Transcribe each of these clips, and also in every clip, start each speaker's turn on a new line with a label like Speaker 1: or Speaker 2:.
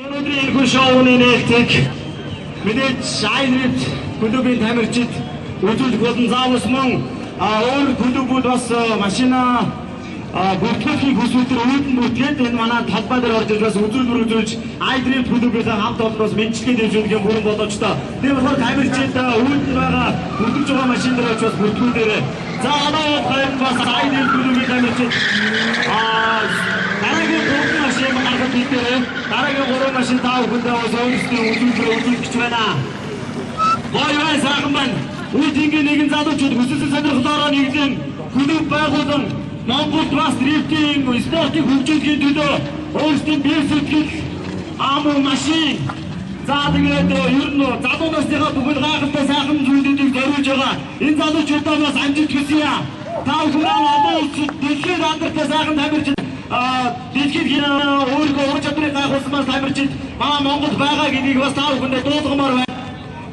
Speaker 1: Өнөөдрийн эргэн шоуны нээлтийг мэдээж Айнрид клубын тамирчид үзүүлэх болон заавал мөн өөр клубүүд бас машина бүртгэхийн хүсвэлтэр үүдэн бүтгээд энэ манай талбай дээр орж ирж бас үзүүлбэр үзүүлж Айнрид клубийнхаа хамт олон бас мэдчилгээ дэвшүүлэх юм бүрэн болооч та. Тийм болохоор тамирчид үүдэн байгаа бүртгэж байгаа машин дээр очиж бас бүртгүүлээрэй. За одоо хоёр бас Айнрид клубын тамирчид дараагийн гурван машин гаргаж ирдээ. Дараагийн гурван машин тав хүндээ бас өөрсдөө үзүүлбэр үзүүлэх гэж байна. Баяр сайхан байна. Үүдийн нэгэн залуучууд хүсэлт сонирхлоороо нэгэн клуб байгуулсан Монголд бас дрифтинг, спортыг хөгжүүлэхийн төлөө өөрсдийн бие сэтгэл амуу машин. За тэгээд ер нь залуунуудынхаа бүхэл гайхалтай сайхан зүйлүүдийг зориулж байгаа. Энэ залуучуудаа бас амжилт хүсье. Та бүхэн олон улсад дэлхийн алдартай сайхан тамирчид дэлхийн өөрийнхөө ур чадварыг гайхуулсан бас тамирчид Монгол байгаа гэдгийг бас та бүхэндээ дуулгамаар байна.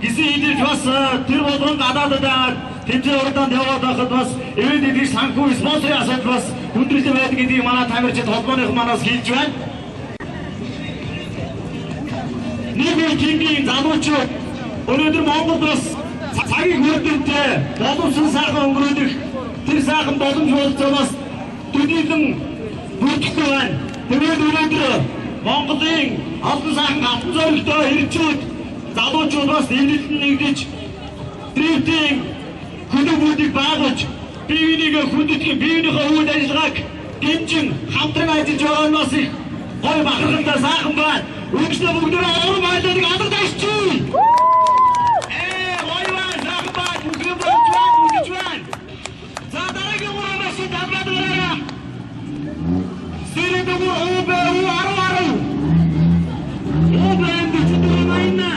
Speaker 1: Гисэн хэлж бас тэр болгон гадаадад тэмцээн уралдаанд яваад байхад бас эвэд эдгээр санхүү спонсорын асуудал бас хүндрэлтэй байдаг гэдгийг манай тамирчид холбооных манаас хэлж байна. Нийгмийн тэмдгийн залуучууд өнөөдөр Монголд бас цагийг хүртэнтэй боловсон сайхан өнгөрүүлэх тэр сайхан боломж болцоос төдийлөн бүрдэхгүй байна. Тэгээд өнөөдөр Монголын олон сайхан алтан зоригтой ирчүүд залуучууд бас нэвтрүүлэн нэгдэж дрифтинг клубүүдийг байгуулж биеийнхээ хүндэтгэн биеийнхээ үйл ажиллагааг дэмжин хамтран ажиллаж байгаа нь бас их гоё бахархалтай сайхан байна. Үүнтэй бүгдээ уран байлыг алгадаж чи. Гоё сайхан байна. Бүгд байна. За дараагийн уран машин тавлаад. Сэрэг өвөө аруу. Өвөө дэвчтэй байна.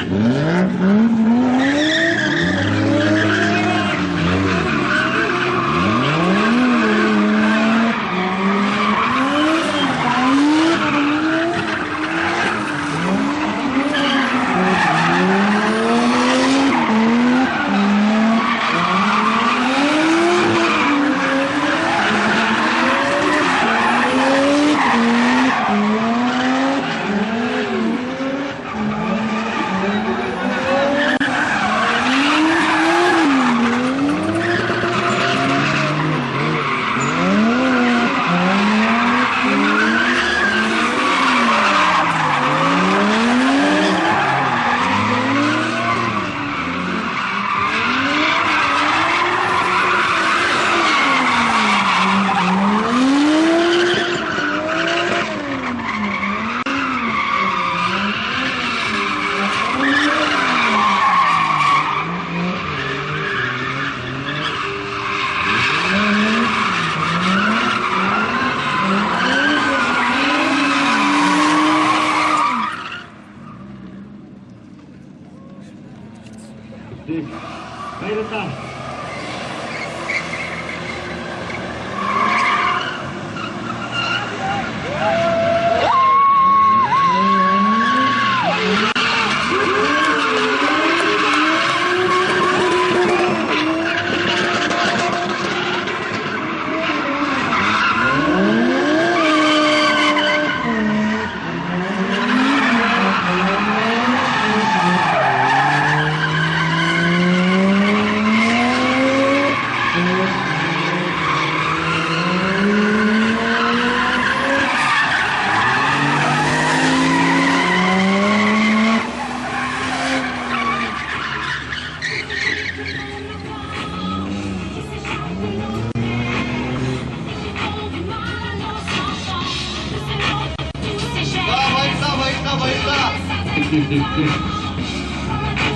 Speaker 1: Баярлалаа.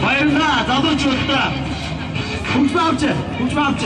Speaker 1: Баярлалаа залуучуудаа. Хөгжмөө авч.